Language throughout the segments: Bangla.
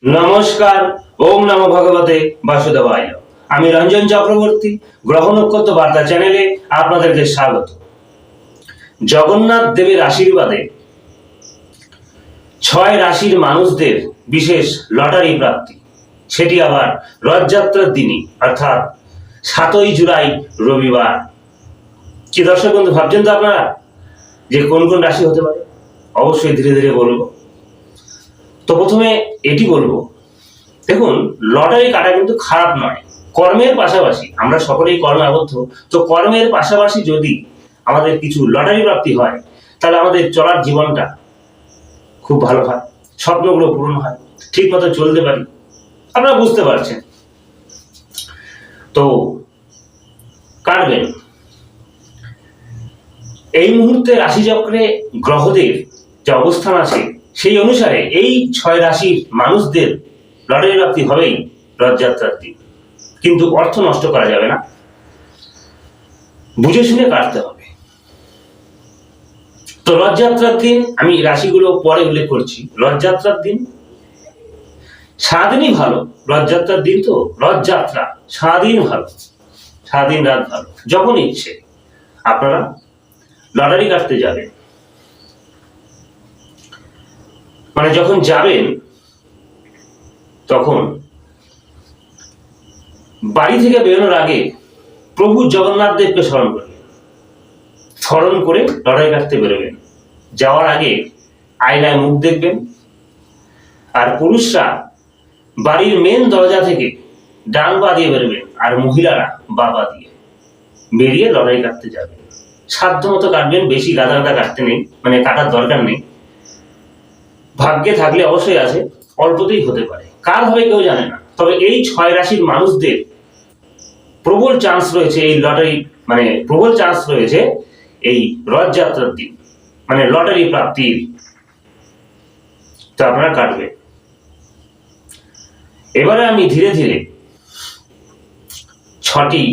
নমস্কার। ওম নমো ভগবতে বাসুদেবায়। আমি রঞ্জন চক্রবর্তী, গ্রহ নক্ষত্র বার্তা চ্যানেলে আপনাদেরকে স্বাগত। জগন্নাথ দেবের আশীর্বাদে 6 রাশির মানুষদের বিশেষ লটারি প্রাপ্তি, সেটি আবার রথযাত্রার দিনই, অর্থাৎ 7ই জুলাই রবিবার। কি দর্শক বন্ধু, ভাবছেন তো আপনারা যে কোন কোন রাশি হতে পারে? অবশ্যই ধীরে ধীরে বলবো। তো প্রথমে এটি বলবো, দেখুন, লটারি কাটা কিন্তু খারাপ নয়। কর্মের পাশাপাশি আমরা সকলেই কর্মে আবদ্ধ, তো কর্মের পাশাপাশি যদি আমাদের কিছু লটারি প্রাপ্তি হয়, তাহলে আমাদের চলার জীবনটা খুব ভালো হয়, স্বপ্নগুলো পূরণ হয়, ঠিক মতো চলতে পারি। আপনারা বুঝতে পারছেন। তো কাটবেন। এই মুহূর্তে রাশিচক্রে গ্রহদের যে অবস্থান আছে, সেই অনুসারে এই 6 রাশির মানুষদের লটারি প্রাপ্তি হবেই রথযাত্রার দিন। কিন্তু অর্থ নষ্ট করা যাবে না, বুঝে শুনে কাটতে হবে। তো রথযাত্রার দিন আমি রাশিগুলো পরে উল্লেখ করছি। রথযাত্রার দিন সারাদিনই ভালো। রথযাত্রার দিন তো রথযাত্রা, সারাদিন ভালো, সারাদিন রাত ভালো। যখন ইচ্ছে আপনারা লটারি কাটতে যাবেন, মানে যখন যাবেন তখন বাড়ি থেকে বেরোনোর আগে প্রভু জগন্নাথ দেবকে স্মরণ করবেন, স্মরণ করে লটারি কাটতে বেরোবেন। যাওয়ার আগে আয়নায় মুখ দেখবেন, আর পুরুষরা বাড়ির মেন দরজা থেকে ডান পা দিয়ে বেরোবেন, আর মহিলারা বা পা দিয়ে বেরিয়ে লটারি কাটতে যাবেন। সাধ্য মতো কাটবেন, বেশি গাদা গাদা কাটতে নেই, মানে কাটার দরকার নেই। ভাগ্যে থাকলে অবশ্যই আছে, অল্পতেই হতে পারে, কার হবে কেউ জানে না। তবে এই 6 রাশির মানুষদের প্রবল চান্স রয়েছে এই লটারি, মানে প্রবল চান্স রয়েছে এই রথযাত্রার দিন, মানে লটারি প্রাপ্তির। তো আপনারা কাটবে। এবারে আমি ধীরে ধীরে 6টি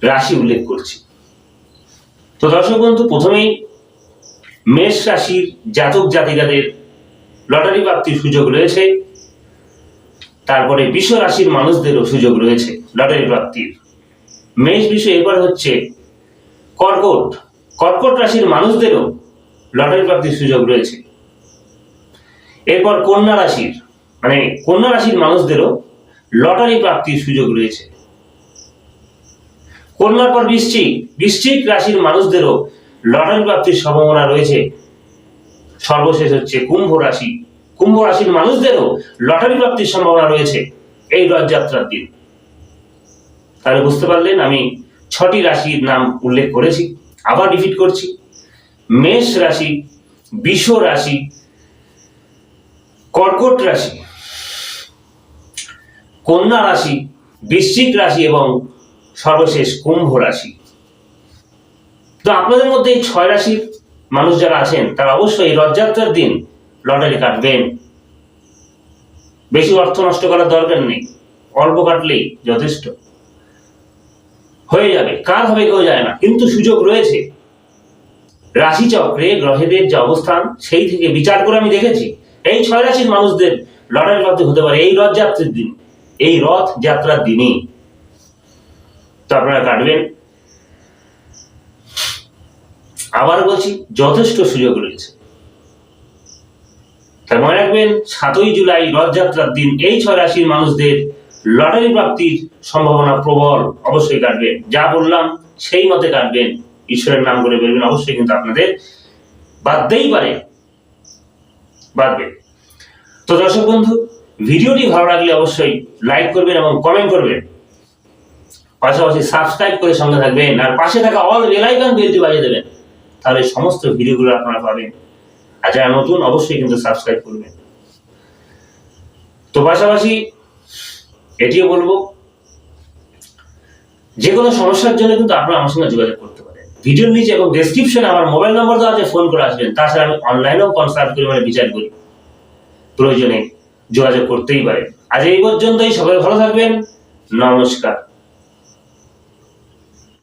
রাশি উল্লেখ করছি। তো দর্শক বন্ধু, প্রথমেই মেষ রাশির জাতক জাতিকাদের লটারি প্রাপ্তির সুযোগ রয়েছে। তারপরে বৃষ রাশির মানুষদেরও সুযোগ রয়েছে লটারি প্রাপ্তির। মেষ বৃষ, এরপর হচ্ছে কর্কট। কর্কট রাশির মানুষদেরও লটারি প্রাপ্তির সুযোগ রয়েছে। এরপর কন্যা রাশির, মানে কন্যা রাশির মানুষদেরও লটারি প্রাপ্তির সুযোগ রয়েছে। কন্যার পর বৃশ্চিক, বৃশ্চিক রাশির মানুষদেরও লটারি প্রাপ্তির সম্ভাবনা রয়েছে। সর্বশেষ হচ্ছে কুম্ভ রাশি। কুম্ভ রাশির মানুষদেরও লটারি প্রাপ্তির সম্ভাবনা রয়েছে এই রথযাত্রার দিন। তাহলে বুঝতে পারলেন, আমি 6টি রাশির নাম উল্লেখ করেছি। আবার রিপিট করছি: মেষ রাশি, বৃষ রাশি, কর্কট রাশি, কন্যা রাশি, বৃশ্চিক রাশি এবং সর্বশেষ কুম্ভ রাশি। তো আপনাদের মধ্যে এই 6 রাশির মানুষ যারা আছেন, তারা অবশ্যই রথযাত্রার দিন লটারি কাটবেন। বেশি অর্থ নষ্ট করার দরকার নেই, অল্প কাটলেই যথেষ্ট, হয়ে যাবে। কার হবে কেউ যায় না, কিন্তু সুযোগ রয়েছে। রাশিচক্রে গ্রহেদের যে অবস্থান, সেই থেকে বিচার করে আমি দেখেছি এই 6 রাশির মানুষদের লটারি প্রাপ্তি হতে পারে এই রথযাত্রার দিন, এই রথযাত্রার দিনই। তো আপনারা কাটবেন। আবার বলছি, যথেষ্ট সুযোগ রয়েছে। তাই মনে রাখবেন, 7ই জুলাই রথযাত্রার দিন এই 6 রাশির মানুষদের লটারি প্রাপ্তির সম্ভাবনা প্রবল। অবশ্যই কাটবেন, যা বললাম সেই মতে কাটবেন, ঈশ্বরের নাম করে বেরবেন। অবশ্যই কিন্তু আপনাদের বাদতেই পারে, বাদবে। তো দর্শক বন্ধু, ভিডিওটি ভালো লাগলে অবশ্যই লাইক করবেন এবং কমেন্ট করবেন, পাশাপাশি সাবস্ক্রাইব করে সঙ্গে থাকবেন, আর পাশে থাকা অল বেল আইকন বেলটি বাজিয়ে দেবেন, তাহলে সমস্ত ভিডিওগুলো আপনারা পাবেন। আর যারা নতুন, অবশ্যই কিন্তু সাবস্ক্রাইব করবেন। তো পাশাপাশি এটিও বলবো, যে কোনো সমস্যার জন্য কিন্তু আপনারা আমার সঙ্গে যোগাযোগ করতে পারেন। ভিডিওর নিচে এবং ডেসক্রিপশনে আমার মোবাইল নম্বর দেওয়া আছে, ফোন করে আসবেন। তাছাড়া আমি অনলাইনেও কনসাল্ট করে, মানে বিচার করি, প্রয়োজনে যোগাযোগ করতেই পারেন। আজ এই পর্যন্তই। সবাই ভালো থাকবেন। নমস্কার।